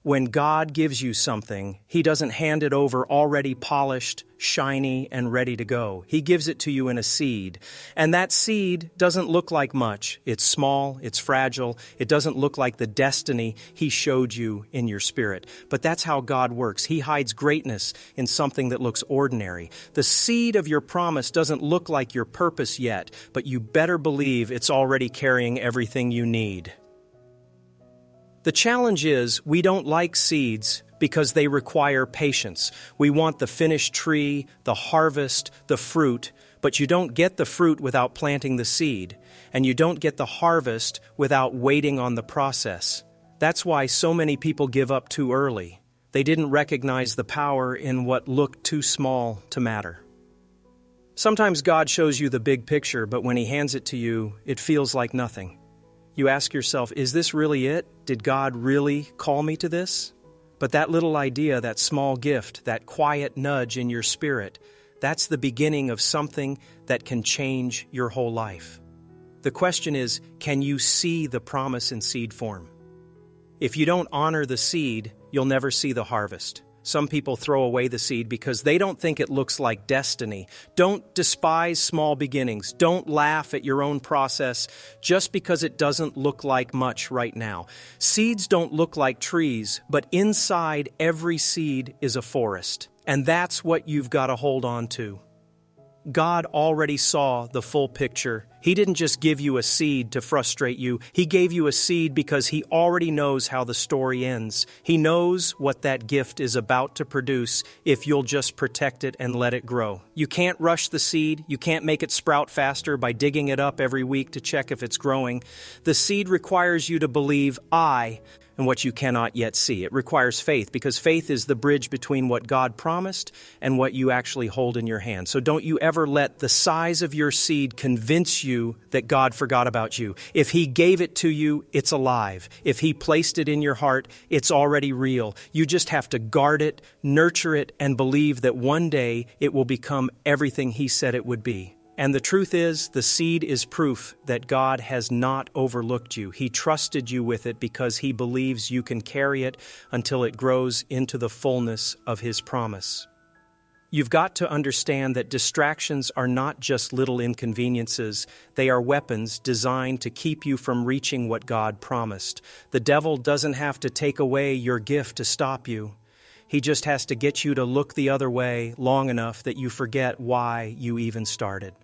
When God gives you something, He doesn't hand it over already polished, shiny, and ready to go. He gives it to you in a seed. And that seed doesn't look like much. It's small, it's fragile, it doesn't look like the destiny He showed you in your spirit. But that's how God works. He hides greatness in something that looks ordinary. The seed of your promise doesn't look like your purpose yet, but you better believe it's already carrying everything you need. The challenge is we don't like seeds because they require patience. We want the finished tree, the harvest, the fruit, but you don't get the fruit without planting the seed, and you don't get the harvest without waiting on the process. That's why so many people give up too early. They didn't recognize the power in what looked too small to matter. Sometimes God shows you the big picture, but when He hands it to you, it feels like nothing. You ask yourself, is this really it? Did God really call me to this? But that little idea, that small gift, that quiet nudge in your spirit, that's the beginning of something that can change your whole life. The question is, can you see the promise in seed form? If you don't honor the seed, you'll never see the harvest. Some people throw away the seed because they don't think it looks like destiny. Don't despise small beginnings. Don't laugh at your own process just because it doesn't look like much right now. Seeds don't look like trees, but inside every seed is a forest. And that's what you've got to hold on to. God already saw the full picture. He didn't just give you a seed to frustrate you. He gave you a seed because He already knows how the story ends. He knows what that gift is about to produce if you'll just protect it and let it grow. You can't rush the seed. You can't make it sprout faster by digging it up every week to check if it's growing. The seed requires you to believe and what you cannot yet see. It requires faith because faith is the bridge between what God promised and what you actually hold in your hand. So don't you ever let the size of your seed convince you that God forgot about you. If He gave it to you, it's alive. If He placed it in your heart, it's already real. You just have to guard it, nurture it, and believe that one day it will become everything He said it would be. And the truth is, the seed is proof that God has not overlooked you. He trusted you with it because He believes you can carry it until it grows into the fullness of His promise. You've got to understand that distractions are not just little inconveniences. They are weapons designed to keep you from reaching what God promised. The devil doesn't have to take away your gift to stop you. He just has to get you to look the other way long enough that you forget why you even started.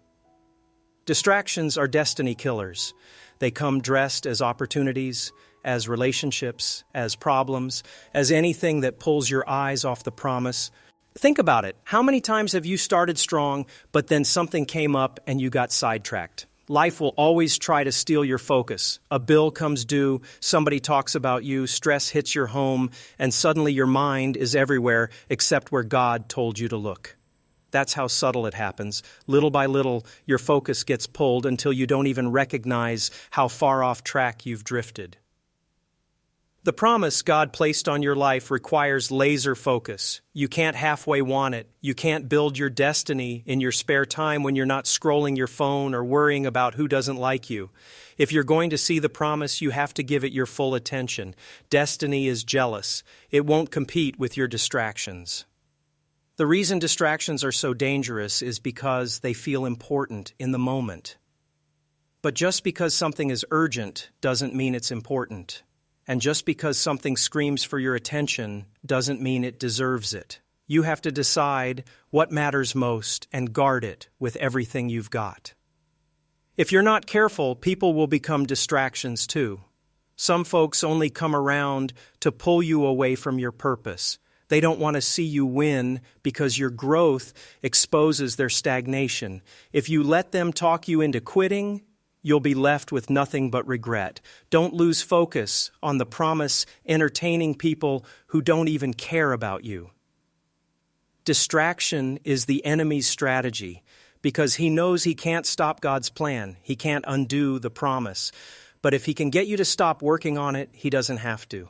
Distractions are destiny killers. They come dressed as opportunities, as relationships, as problems, as anything that pulls your eyes off the promise. Think about it. How many times have you started strong, but then something came up and you got sidetracked? Life will always try to steal your focus. A bill comes due, somebody talks about you, stress hits your home, and suddenly your mind is everywhere except where God told you to look. That's how subtle it happens. Little by little, your focus gets pulled until you don't even recognize how far off track you've drifted. The promise God placed on your life requires laser focus. You can't halfway want it. You can't build your destiny in your spare time when you're not scrolling your phone or worrying about who doesn't like you. If you're going to see the promise, you have to give it your full attention. Destiny is jealous. It won't compete with your distractions. The reason distractions are so dangerous is because they feel important in the moment. But just because something is urgent doesn't mean it's important. And just because something screams for your attention doesn't mean it deserves it. You have to decide what matters most and guard it with everything you've got. If you're not careful, people will become distractions too. Some folks only come around to pull you away from your purpose. They don't want to see you win because your growth exposes their stagnation. If you let them talk you into quitting, you'll be left with nothing but regret. Don't lose focus on the promise entertaining people who don't even care about you. Distraction is the enemy's strategy because he knows he can't stop God's plan. He can't undo the promise. But if he can get you to stop working on it, he doesn't have to.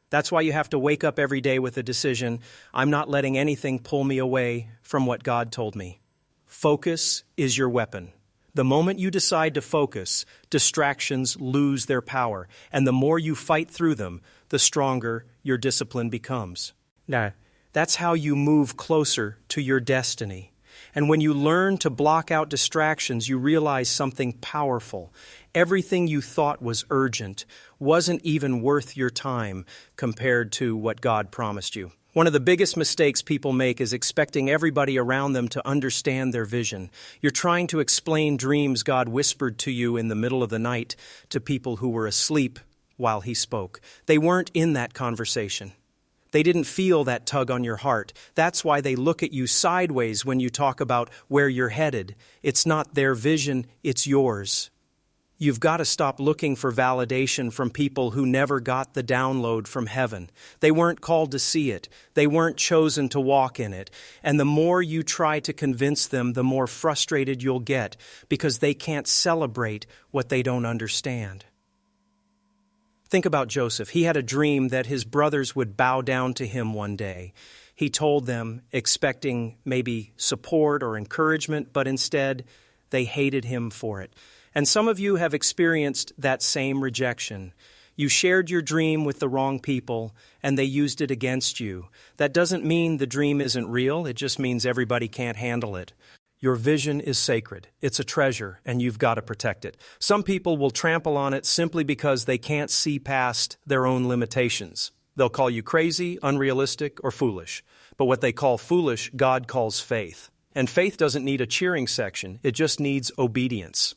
That's why you have to wake up every day with a decision. I'm not letting anything pull me away from what God told me. Focus is your weapon. The moment you decide to focus, distractions lose their power. And the more you fight through them, the stronger your discipline becomes. Now, that's how you move closer to your destiny. And when you learn to block out distractions, you realize something powerful. Everything you thought was urgent wasn't even worth your time compared to what God promised you. One of the biggest mistakes people make is expecting everybody around them to understand their vision. You're trying to explain dreams God whispered to you in the middle of the night to people who were asleep while He spoke. They weren't in that conversation. They didn't feel that tug on your heart. That's why they look at you sideways when you talk about where you're headed. It's not their vision, it's yours. You've got to stop looking for validation from people who never got the download from heaven. They weren't called to see it. They weren't chosen to walk in it. And the more you try to convince them, the more frustrated you'll get because they can't celebrate what they don't understand. Think about Joseph. He had a dream that his brothers would bow down to him one day. He told them, expecting maybe support or encouragement, but instead they hated him for it. And some of you have experienced that same rejection. You shared your dream with the wrong people, and they used it against you. That doesn't mean the dream isn't real. It just means everybody can't handle it. Your vision is sacred. It's a treasure, and you've got to protect it. Some people will trample on it simply because they can't see past their own limitations. They'll call you crazy, unrealistic, or foolish. But what they call foolish, God calls faith. And faith doesn't need a cheering section. It just needs obedience.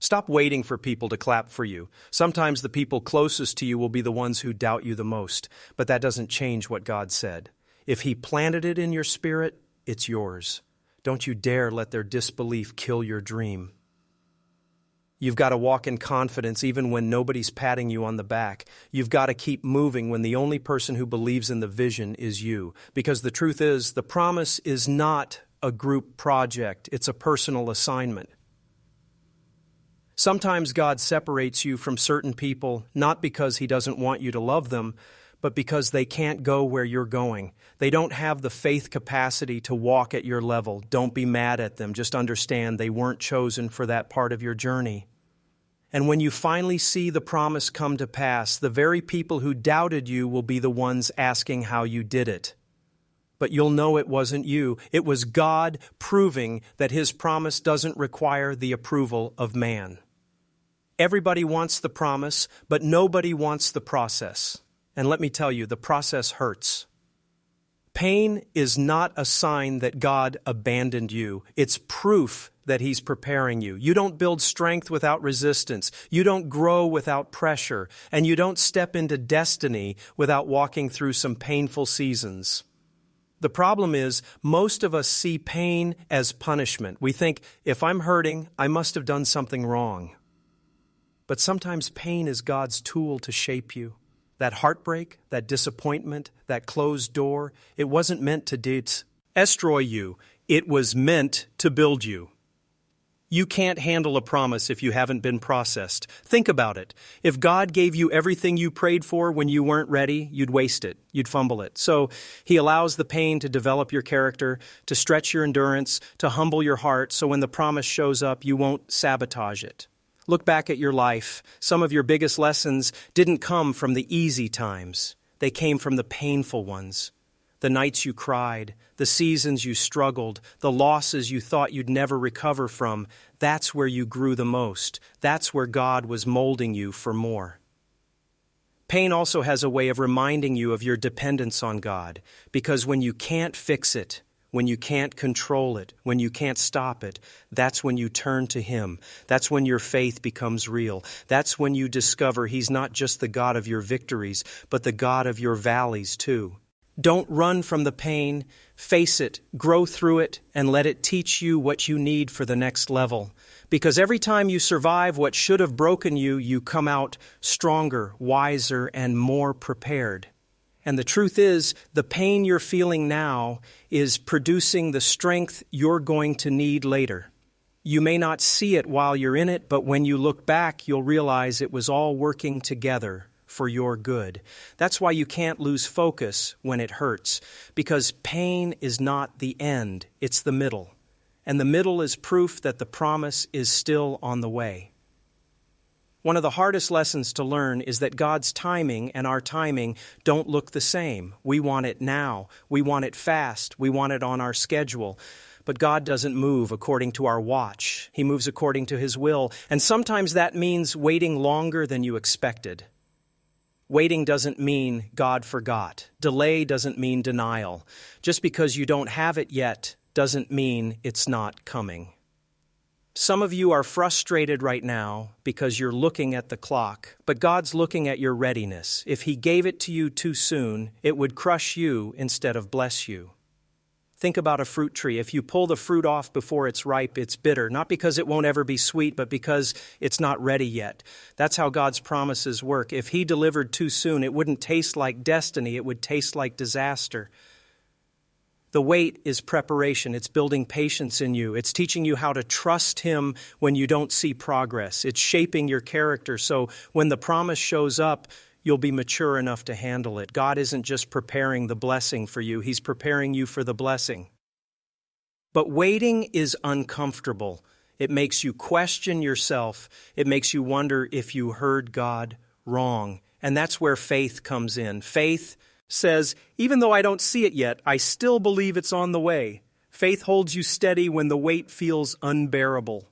Stop waiting for people to clap for you. Sometimes the people closest to you will be the ones who doubt you the most, but that doesn't change what God said. If He planted it in your spirit, it's yours. Don't you dare let their disbelief kill your dream. You've got to walk in confidence even when nobody's patting you on the back. You've got to keep moving when the only person who believes in the vision is you. Because the truth is, the promise is not a group project. It's a personal assignment. Sometimes God separates you from certain people, not because He doesn't want you to love them, but because they can't go where you're going. They don't have the faith capacity to walk at your level. Don't be mad at them. Just understand they weren't chosen for that part of your journey. And when you finally see the promise come to pass, the very people who doubted you will be the ones asking how you did it. But you'll know it wasn't you. It was God proving that His promise doesn't require the approval of man. Everybody wants the promise, but nobody wants the process. And let me tell you, the process hurts. Pain is not a sign that God abandoned you. It's proof that He's preparing you. You don't build strength without resistance. You don't grow without pressure. And you don't step into destiny without walking through some painful seasons. The problem is, most of us see pain as punishment. We think, if I'm hurting, I must have done something wrong. But sometimes pain is God's tool to shape you. That heartbreak, that disappointment, that closed door, it wasn't meant to destroy you. It was meant to build you. You can't handle a promise if you haven't been processed. Think about it. If God gave you everything you prayed for when you weren't ready, you'd waste it. You'd fumble it. So He allows the pain to develop your character, to stretch your endurance, to humble your heart, so when the promise shows up, you won't sabotage it. Look back at your life. Some of your biggest lessons didn't come from the easy times. They came from the painful ones. The nights you cried, the seasons you struggled, the losses you thought you'd never recover from. That's where you grew the most. That's where God was molding you for more. Pain also has a way of reminding you of your dependence on God, because when you can't fix it, when you can't control it, when you can't stop it, that's when you turn to Him. That's when your faith becomes real. That's when you discover He's not just the God of your victories, but the God of your valleys too. Don't run from the pain. Face it, grow through it, and let it teach you what you need for the next level. Because every time you survive what should have broken you, you come out stronger, wiser, and more prepared. And the truth is, the pain you're feeling now is producing the strength you're going to need later. You may not see it while you're in it, but when you look back, you'll realize it was all working together for your good. That's why you can't lose focus when it hurts, because pain is not the end, it's the middle. And the middle is proof that the promise is still on the way. One of the hardest lessons to learn is that God's timing and our timing don't look the same. We want it now. We want it fast. We want it on our schedule. But God doesn't move according to our watch. He moves according to His will. And sometimes that means waiting longer than you expected. Waiting doesn't mean God forgot. Delay doesn't mean denial. Just because you don't have it yet doesn't mean it's not coming. Some of you are frustrated right now because you're looking at the clock, but God's looking at your readiness. If He gave it to you too soon, it would crush you instead of bless you. Think about a fruit tree. If you pull the fruit off before it's ripe, it's bitter, not because it won't ever be sweet, but because it's not ready yet. That's how God's promises work. If He delivered too soon, it wouldn't taste like destiny, it would taste like disaster. The wait is preparation. It's building patience in you. It's teaching you how to trust Him when you don't see progress. It's shaping your character so when the promise shows up, you'll be mature enough to handle it. God isn't just preparing the blessing for you. He's preparing you for the blessing. But waiting is uncomfortable. It makes you question yourself. It makes you wonder if you heard God wrong. And that's where faith comes in. Faith says, even though I don't see it yet, I still believe it's on the way. Faith holds you steady when the wait feels unbearable.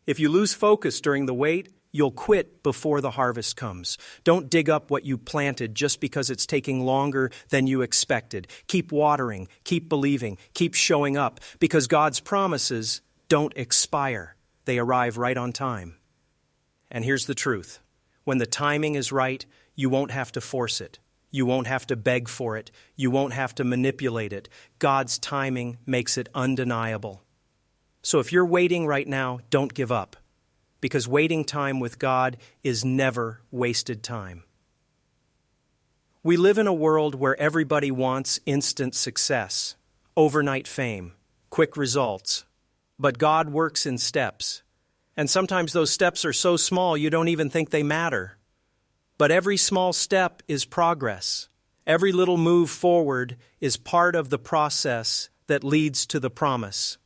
If you lose focus during the wait, you'll quit before the harvest comes. Don't dig up what you planted just because it's taking longer than you expected. Keep watering, keep believing, keep showing up, because God's promises don't expire. They arrive right on time. And here's the truth. When the timing is right, you won't have to force it. You won't have to beg for it. You won't have to manipulate it. God's timing makes it undeniable. So if you're waiting right now, don't give up, because waiting time with God is never wasted time. We live in a world where everybody wants instant success, overnight fame, quick results. But God works in steps. And sometimes those steps are so small you don't even think they matter. But every small step is progress. Every little move forward is part of the process that leads to the promise.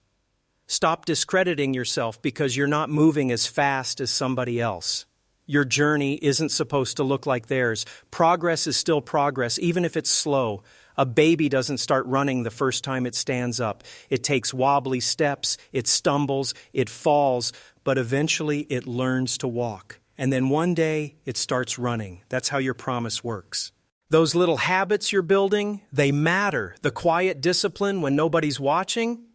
Stop discrediting yourself because you're not moving as fast as somebody else. Your journey isn't supposed to look like theirs. Progress is still progress, even if it's slow. A baby doesn't start running the first time it stands up. It takes wobbly steps, it stumbles, it falls, but eventually it learns to walk. And then one day, it starts running. That's how your promise works. Those little habits you're building, they matter. The quiet discipline when nobody's watching,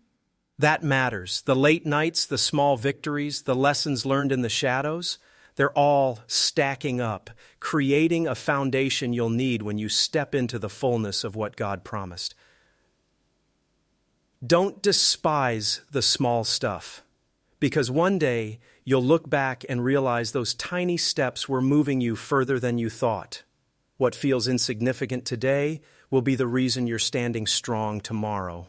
that matters. The late nights, the small victories, the lessons learned in the shadows, they're all stacking up, creating a foundation you'll need when you step into the fullness of what God promised. Don't despise the small stuff, because one day you'll look back and realize those tiny steps were moving you further than you thought. What feels insignificant today will be the reason you're standing strong tomorrow.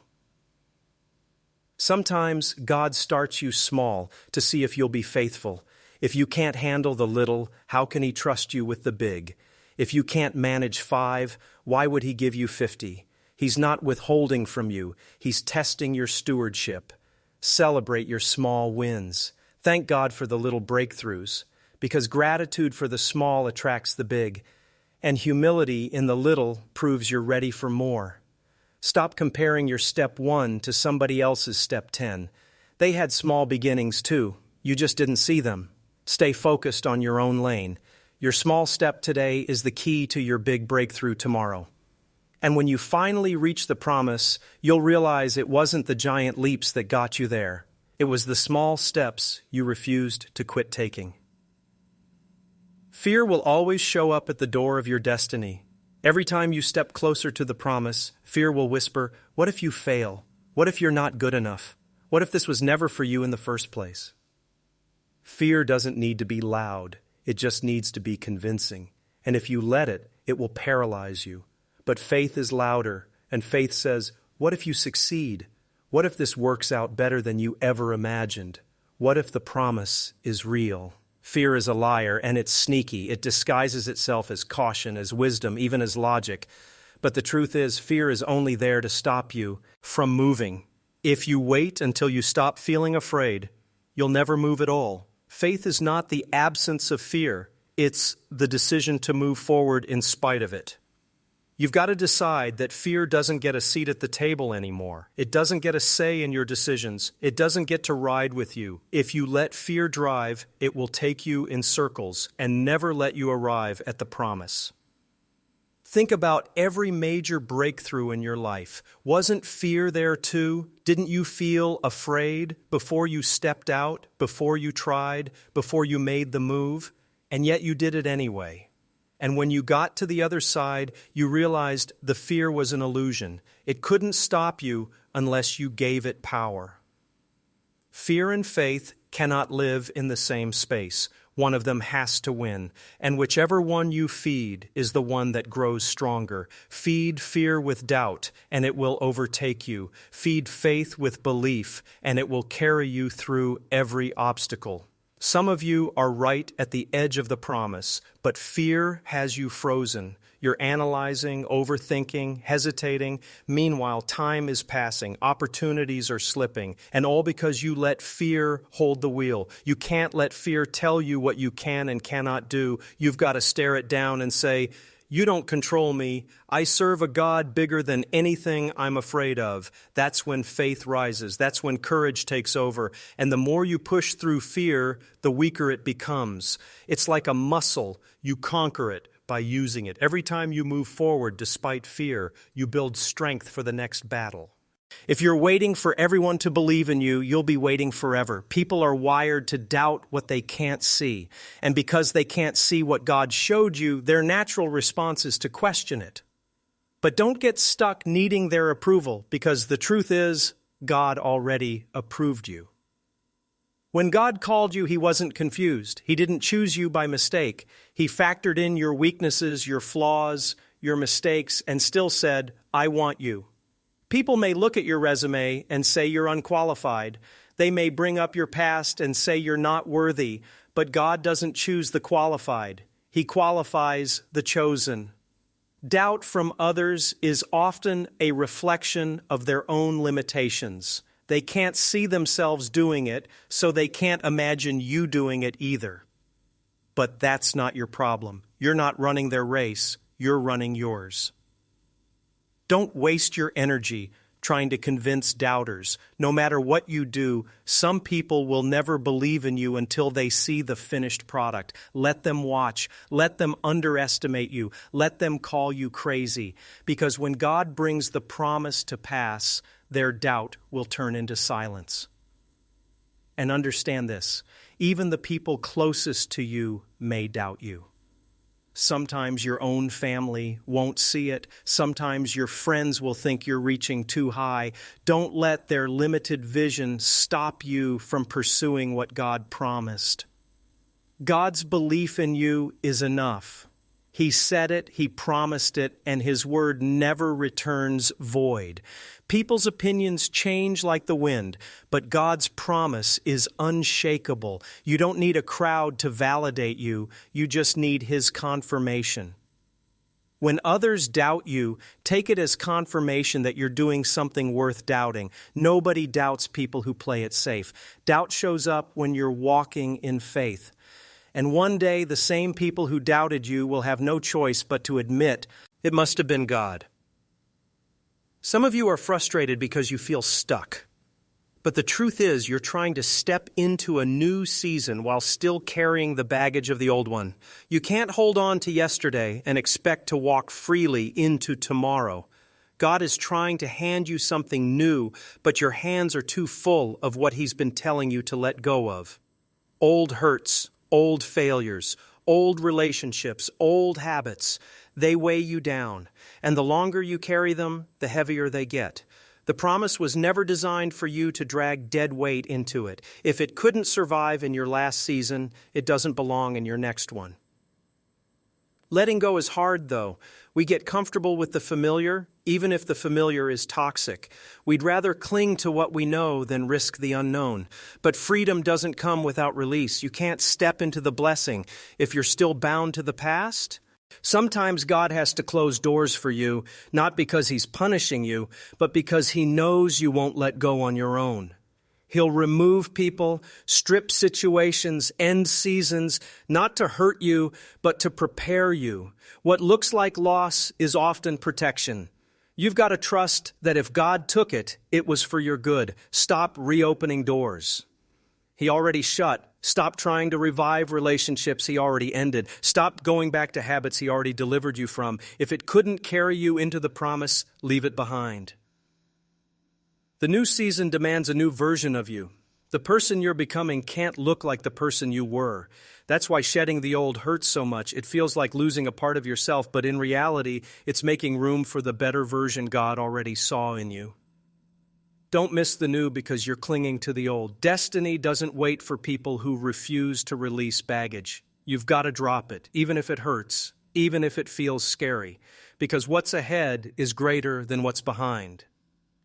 Sometimes God starts you small to see if you'll be faithful. If you can't handle the little, how can He trust you with the big? If you can't manage 5, why would He give you 50? He's not withholding from you. He's testing your stewardship. Celebrate your small wins. Thank God for the little breakthroughs, because gratitude for the small attracts the big, and humility in the little proves you're ready for more. Stop comparing your step 1 to somebody else's step 10. They had small beginnings too. You just didn't see them. Stay focused on your own lane. Your small step today is the key to your big breakthrough tomorrow. And when you finally reach the promise, you'll realize it wasn't the giant leaps that got you there. It was the small steps you refused to quit taking. Fear will always show up at the door of your destiny. Every time you step closer to the promise, fear will whisper, "What if you fail? What if you're not good enough? What if this was never for you in the first place?" Fear doesn't need to be loud. It just needs to be convincing. And if you let it, it will paralyze you. But faith is louder, and faith says, "What if you succeed? What if this works out better than you ever imagined? What if the promise is real?" Fear is a liar, and it's sneaky. It disguises itself as caution, as wisdom, even as logic. But the truth is, fear is only there to stop you from moving. If you wait until you stop feeling afraid, you'll never move at all. Faith is not the absence of fear. It's the decision to move forward in spite of it. You've got to decide that fear doesn't get a seat at the table anymore. It doesn't get a say in your decisions. It doesn't get to ride with you. If you let fear drive, it will take you in circles and never let you arrive at the promise. Think about every major breakthrough in your life. Wasn't fear there too? Didn't you feel afraid before you stepped out, before you tried, before you made the move? And yet you did it anyway. And when you got to the other side, you realized the fear was an illusion. It couldn't stop you unless you gave it power. Fear and faith cannot live in the same space. One of them has to win. And whichever one you feed is the one that grows stronger. Feed fear with doubt, and it will overtake you. Feed faith with belief, and it will carry you through every obstacle. Some of you are right at the edge of the promise, but fear has you frozen. You're analyzing, overthinking, hesitating. Meanwhile, time is passing, opportunities are slipping, and all because you let fear hold the wheel. You can't let fear tell you what you can and cannot do. You've got to stare it down and say, "You don't control me. I serve a God bigger than anything I'm afraid of." That's when faith rises. That's when courage takes over. And the more you push through fear, the weaker it becomes. It's like a muscle. You conquer it by using it. Every time you move forward despite fear, you build strength for the next battle. If you're waiting for everyone to believe in you, you'll be waiting forever. People are wired to doubt what they can't see. And because they can't see what God showed you, their natural response is to question it. But don't get stuck needing their approval, because the truth is, God already approved you. When God called you, He wasn't confused. He didn't choose you by mistake. He factored in your weaknesses, your flaws, your mistakes, and still said, "I want you." People may look at your resume and say you're unqualified. They may bring up your past and say you're not worthy, but God doesn't choose the qualified. He qualifies the chosen. Doubt from others is often a reflection of their own limitations. They can't see themselves doing it, so they can't imagine you doing it either. But that's not your problem. You're not running their race. You're running yours. Don't waste your energy trying to convince doubters. No matter what you do, some people will never believe in you until they see the finished product. Let them watch. Let them underestimate you. Let them call you crazy. Because when God brings the promise to pass, their doubt will turn into silence. And understand this, even the people closest to you may doubt you. Sometimes your own family won't see it. Sometimes your friends will think you're reaching too high. Don't let their limited vision stop you from pursuing what God promised. God's belief in you is enough. He said it, He promised it, and His word never returns void. People's opinions change like the wind, but God's promise is unshakable. You don't need a crowd to validate you. You just need His confirmation. When others doubt you, take it as confirmation that you're doing something worth doubting. Nobody doubts people who play it safe. Doubt shows up when you're walking in faith. And one day, the same people who doubted you will have no choice but to admit it must have been God. Some of you are frustrated because you feel stuck. But the truth is, you're trying to step into a new season while still carrying the baggage of the old one. You can't hold on to yesterday and expect to walk freely into tomorrow. God is trying to hand you something new, but your hands are too full of what He's been telling you to let go of. Old hurts, old failures, old relationships, old habits, they weigh you down. And the longer you carry them, the heavier they get. The promise was never designed for you to drag dead weight into it. If it couldn't survive in your last season, it doesn't belong in your next one. Letting go is hard, though. We get comfortable with the familiar, even if the familiar is toxic. We'd rather cling to what we know than risk the unknown. But freedom doesn't come without release. You can't step into the blessing if you're still bound to the past. Sometimes God has to close doors for you, not because He's punishing you, but because He knows you won't let go on your own. He'll remove people, strip situations, end seasons, not to hurt you, but to prepare you. What looks like loss is often protection. You've got to trust that if God took it, it was for your good. Stop reopening doors He already shut. Stop trying to revive relationships He already ended. Stop going back to habits He already delivered you from. If it couldn't carry you into the promise, leave it behind. The new season demands a new version of you. The person you're becoming can't look like the person you were. That's why shedding the old hurts so much. It feels like losing a part of yourself, but in reality, it's making room for the better version God already saw in you. Don't miss the new because you're clinging to the old. Destiny doesn't wait for people who refuse to release baggage. You've got to drop it, even if it hurts, even if it feels scary, because what's ahead is greater than what's behind.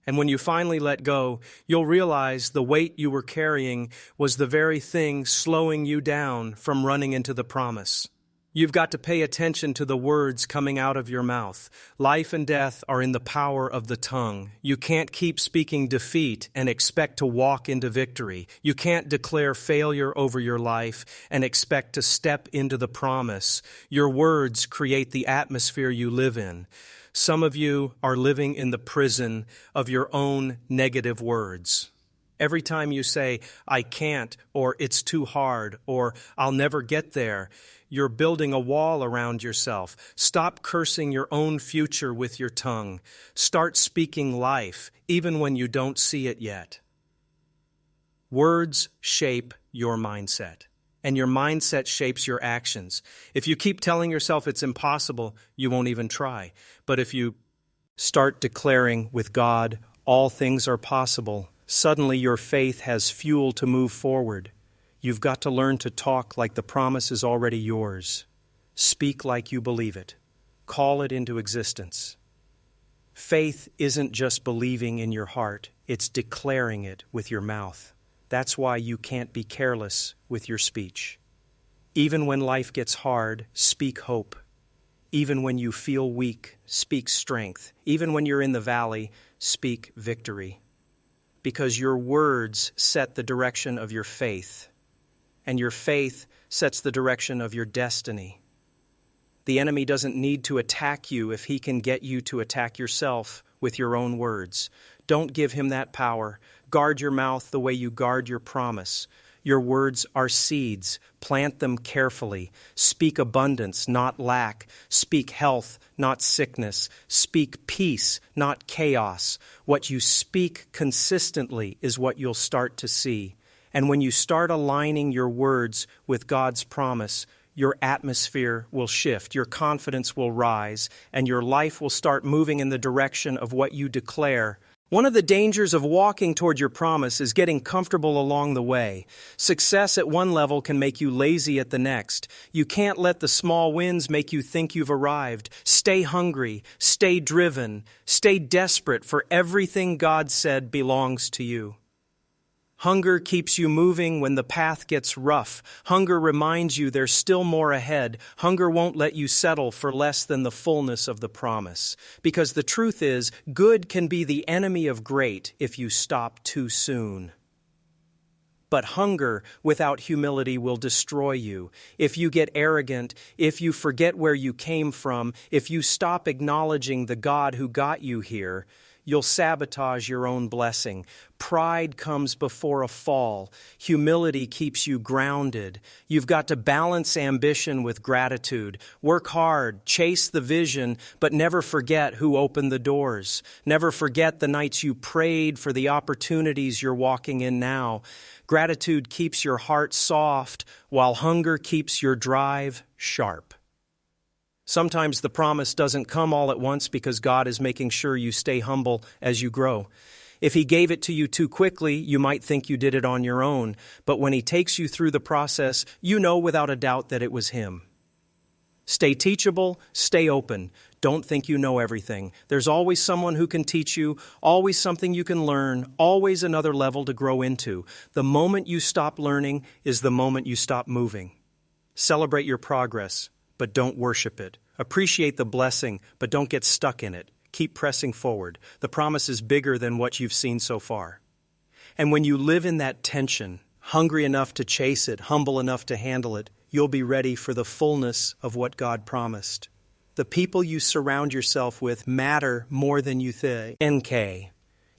And when you finally let go, you'll realize the weight you were carrying was the very thing slowing you down from running into the promise. You've got to pay attention to the words coming out of your mouth. Life and death are in the power of the tongue. You can't keep speaking defeat and expect to walk into victory. You can't declare failure over your life and expect to step into the promise. Your words create the atmosphere you live in. Some of you are living in the prison of your own negative words. Every time you say, I can't, or it's too hard, or I'll never get there, you're building a wall around yourself. Stop cursing your own future with your tongue. Start speaking life, even when you don't see it yet. Words shape your mindset, and your mindset shapes your actions. If you keep telling yourself it's impossible, you won't even try. But if you start declaring with God, all things are possible, suddenly your faith has fuel to move forward. You've got to learn to talk like the promise is already yours. Speak like you believe it. Call it into existence. Faith isn't just believing in your heart, it's declaring it with your mouth. That's why you can't be careless with your speech. Even when life gets hard, speak hope. Even when you feel weak, speak strength. Even when you're in the valley, speak victory. Because your words set the direction of your faith, and your faith sets the direction of your destiny. The enemy doesn't need to attack you if he can get you to attack yourself with your own words. Don't give him that power. Guard your mouth the way you guard your promise. Your words are seeds. Plant them carefully. Speak abundance, not lack. Speak health, not sickness. Speak peace, not chaos. What you speak consistently is what you'll start to see. And when you start aligning your words with God's promise, your atmosphere will shift, your confidence will rise, and your life will start moving in the direction of what you declare. One of the dangers of walking toward your promise is getting comfortable along the way. Success at one level can make you lazy at the next. You can't let the small wins make you think you've arrived. Stay hungry, stay driven, stay desperate, for everything God said belongs to you. Hunger keeps you moving when the path gets rough. Hunger reminds you there's still more ahead. Hunger won't let you settle for less than the fullness of the promise. Because the truth is, good can be the enemy of great if you stop too soon. But hunger without humility will destroy you. If you get arrogant, if you forget where you came from, if you stop acknowledging the God who got you here, you'll sabotage your own blessing. Pride comes before a fall. Humility keeps you grounded. You've got to balance ambition with gratitude. Work hard, chase the vision, but never forget who opened the doors. Never forget the nights you prayed for the opportunities you're walking in now. Gratitude keeps your heart soft, while hunger keeps your drive sharp. Sometimes the promise doesn't come all at once because God is making sure you stay humble as you grow. If He gave it to you too quickly, you might think you did it on your own. But when He takes you through the process, you know without a doubt that it was Him. Stay teachable, stay open. Don't think you know everything. There's always someone who can teach you, always something you can learn, always another level to grow into. The moment you stop learning is the moment you stop moving. Celebrate your progress, but don't worship it. Appreciate the blessing, but don't get stuck in it. Keep pressing forward. The promise is bigger than what you've seen so far. And when you live in that tension, hungry enough to chase it, humble enough to handle it, you'll be ready for the fullness of what God promised. The people you surround yourself with matter more than you think. NK.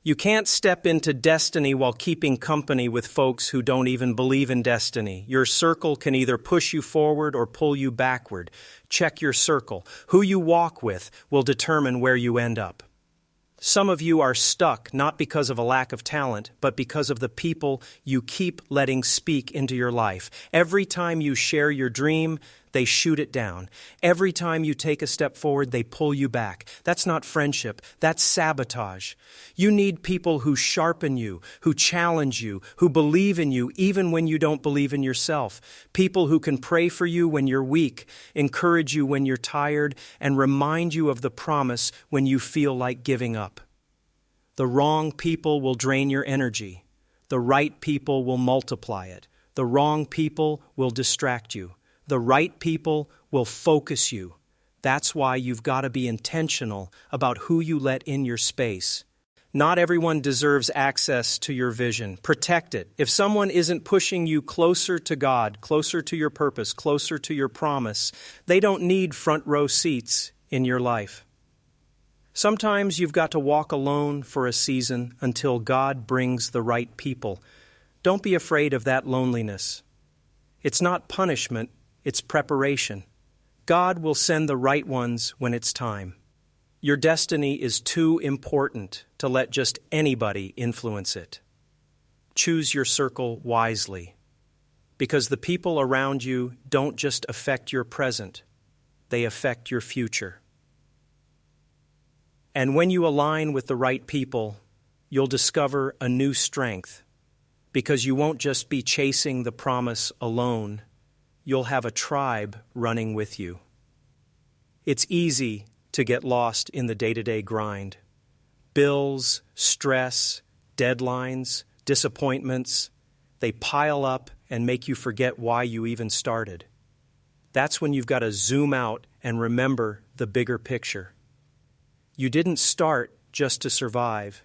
You can't step into destiny while keeping company with folks who don't even believe in destiny. Your circle can either push you forward or pull you backward. Check your circle. Who you walk with will determine where you end up. Some of you are stuck not because of a lack of talent, but because of the people you keep letting speak into your life. Every time you share your dream, they shoot it down. Every time you take a step forward, they pull you back. That's not friendship. That's sabotage. You need people who sharpen you, who challenge you, who believe in you even when you don't believe in yourself. People who can pray for you when you're weak, encourage you when you're tired, and remind you of the promise when you feel like giving up. The wrong people will drain your energy. The right people will multiply it. The wrong people will distract you. The right people will focus you. That's why you've got to be intentional about who you let in your space. Not everyone deserves access to your vision. Protect it. If someone isn't pushing you closer to God, closer to your purpose, closer to your promise, they don't need front row seats in your life. Sometimes you've got to walk alone for a season until God brings the right people. Don't be afraid of that loneliness. It's not punishment. It's preparation. God will send the right ones when it's time. Your destiny is too important to let just anybody influence it. Choose your circle wisely, because the people around you don't just affect your present, they affect your future. And when you align with the right people, you'll discover a new strength, because you won't just be chasing the promise alone. You'll have a tribe running with you. It's easy to get lost in the day-to-day grind. Bills, stress, deadlines, disappointments, they pile up and make you forget why you even started. That's when you've got to zoom out and remember the bigger picture. You didn't start just to survive.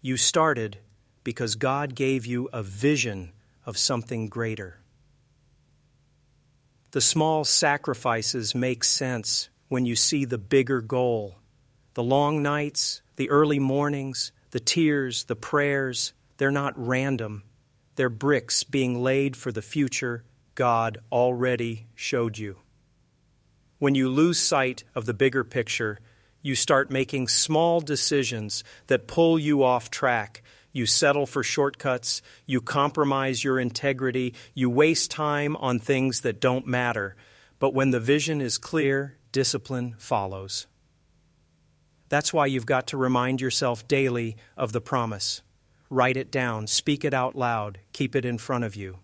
You started because God gave you a vision of something greater. The small sacrifices make sense when you see the bigger goal. The long nights, the early mornings, the tears, the prayers, they're not random. They're bricks being laid for the future God already showed you. When you lose sight of the bigger picture, you start making small decisions that pull you off track. You settle for shortcuts, you compromise your integrity, you waste time on things that don't matter. But when the vision is clear, discipline follows. That's why you've got to remind yourself daily of the promise. Write it down, speak it out loud, keep it in front of you.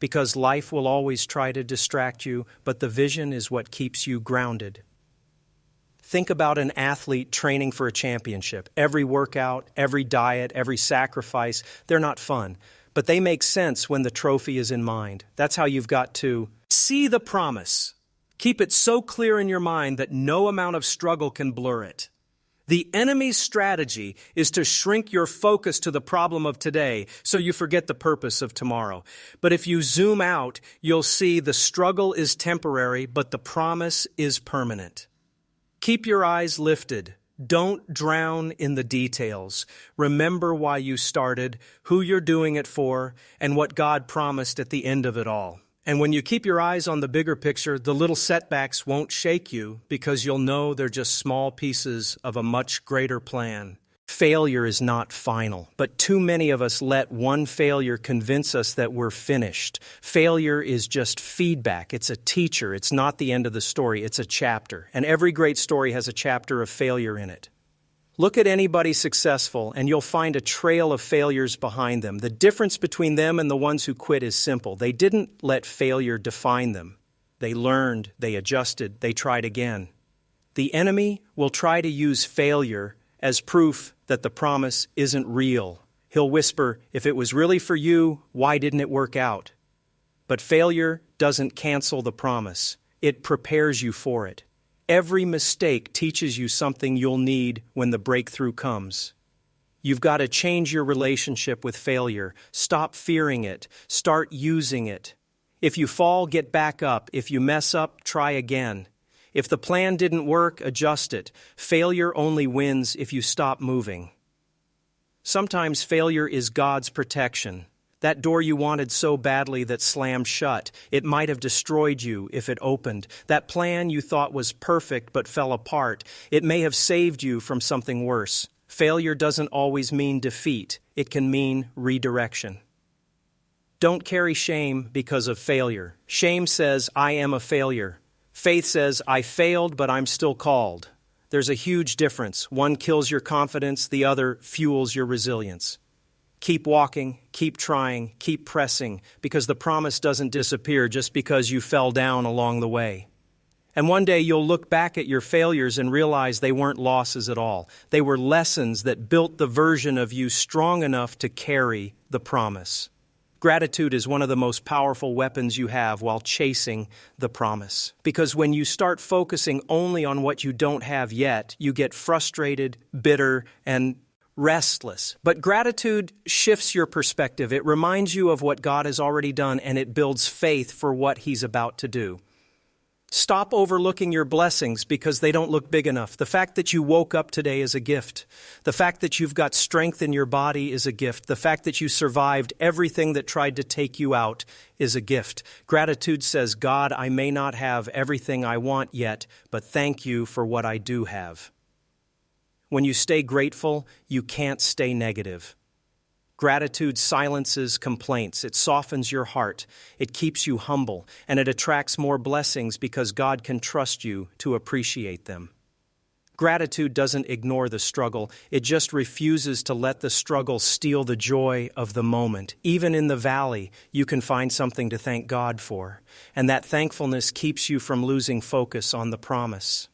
Because life will always try to distract you, but the vision is what keeps you grounded. Think about an athlete training for a championship. Every workout, every diet, every sacrifice, they're not fun. But they make sense when the trophy is in mind. That's how you've got to see the promise. Keep it so clear in your mind that no amount of struggle can blur it. The enemy's strategy is to shrink your focus to the problem of today so you forget the purpose of tomorrow. But if you zoom out, you'll see the struggle is temporary, but the promise is permanent. Keep your eyes lifted. Don't drown in the details. Remember why you started, who you're doing it for, and what God promised at the end of it all. And when you keep your eyes on the bigger picture, the little setbacks won't shake you because you'll know they're just small pieces of a much greater plan. Failure is not final, but too many of us let one failure convince us that we're finished. Failure is just feedback. It's a teacher. It's not the end of the story. It's a chapter. And every great story has a chapter of failure in it. Look at anybody successful, and you'll find a trail of failures behind them. The difference between them and the ones who quit is simple. They didn't let failure define them. They learned, they adjusted, they tried again. The enemy will try to use failure as proof that the promise isn't real. He'll whisper, if it was really for you, why didn't it work out? But failure doesn't cancel the promise. It prepares you for it. Every mistake teaches you something you'll need when the breakthrough comes. You've got to change your relationship with failure. Stop fearing it. Start using it. If you fall, get back up. If you mess up, try again. If the plan didn't work, adjust it. Failure only wins if you stop moving. Sometimes failure is God's protection. That door you wanted so badly that slammed shut, it might have destroyed you if it opened. That plan you thought was perfect but fell apart, it may have saved you from something worse. Failure doesn't always mean defeat. It can mean redirection. Don't carry shame because of failure. Shame says, I am a failure. Faith says, I failed, but I'm still called. There's a huge difference. One kills your confidence, the other fuels your resilience. Keep walking, keep trying, keep pressing, because the promise doesn't disappear just because you fell down along the way. And one day you'll look back at your failures and realize they weren't losses at all. They were lessons that built the version of you strong enough to carry the promise. Gratitude is one of the most powerful weapons you have while chasing the promise. Because when you start focusing only on what you don't have yet, you get frustrated, bitter, and restless. But gratitude shifts your perspective. It reminds you of what God has already done, and it builds faith for what He's about to do. Stop overlooking your blessings because they don't look big enough. The fact that you woke up today is a gift. The fact that you've got strength in your body is a gift. The fact that you survived everything that tried to take you out is a gift. Gratitude says, God, I may not have everything I want yet, but thank you for what I do have. When you stay grateful, you can't stay negative. Gratitude silences complaints. It softens your heart. It keeps you humble, and it attracts more blessings because God can trust you to appreciate them. Gratitude doesn't ignore the struggle. It just refuses to let the struggle steal the joy of the moment. Even in the valley, you can find something to thank God for, and that thankfulness keeps you from losing focus on the promise.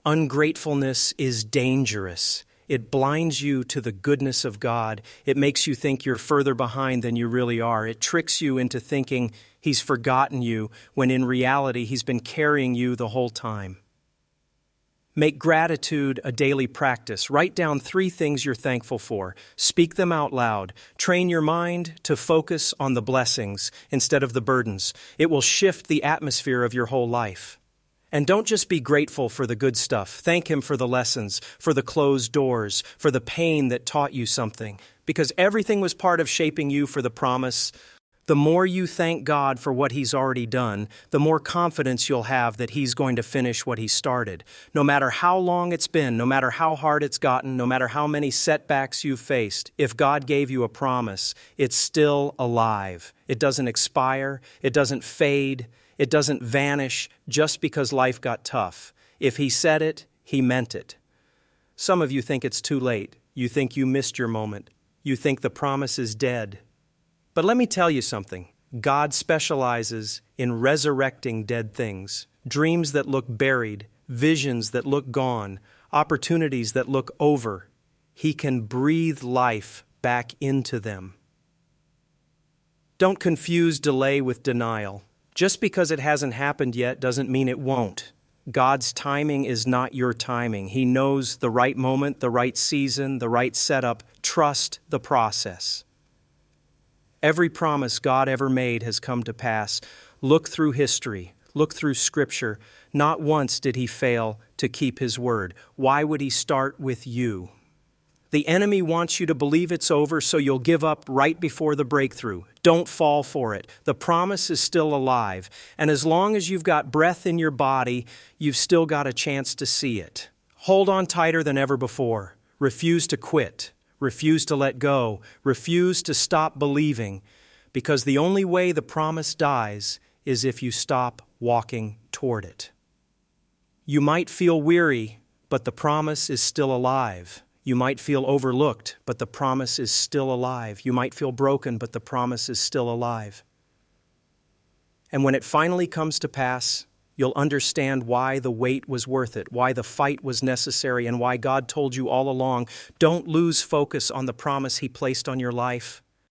Ungratefulness is dangerous. It blinds you to the goodness of God. It makes you think you're further behind than you really are. It tricks you into thinking He's forgotten you, when in reality He's been carrying you the whole time. Make gratitude a daily practice. Write down 3 things you're thankful for. Speak them out loud. Train your mind to focus on the blessings instead of the burdens. It will shift the atmosphere of your whole life. And don't just be grateful for the good stuff. Thank Him for the lessons, for the closed doors, for the pain that taught you something. Because everything was part of shaping you for the promise. The more you thank God for what He's already done, the more confidence you'll have that He's going to finish what He started. No matter how long it's been, no matter how hard it's gotten, no matter how many setbacks you've faced, if God gave you a promise, it's still alive. It doesn't expire. It doesn't fade. It doesn't vanish just because life got tough. If He said it, He meant it. Some of you think it's too late. You think you missed your moment. You think the promise is dead. But let me tell you something. God specializes in resurrecting dead things, dreams that look buried, visions that look gone, opportunities that look over. He can breathe life back into them. Don't confuse delay with denial. Just because it hasn't happened yet doesn't mean it won't. God's timing is not your timing. He knows the right moment, the right season, the right setup. Trust the process. Every promise God ever made has come to pass. Look through history. Look through Scripture. Not once did He fail to keep His word. Why would He start with you? The enemy wants you to believe it's over, so you'll give up right before the breakthrough. Don't fall for it. The promise is still alive. And as long as you've got breath in your body, you've still got a chance to see it. Hold on tighter than ever before. Refuse to quit. Refuse to let go. Refuse to stop believing. Because the only way the promise dies is if you stop walking toward it. You might feel weary, but the promise is still alive. You might feel overlooked, but the promise is still alive. You might feel broken, but the promise is still alive. And when it finally comes to pass, you'll understand why the wait was worth it, why the fight was necessary, and why God told you all along, don't lose focus on the promise He placed on your life.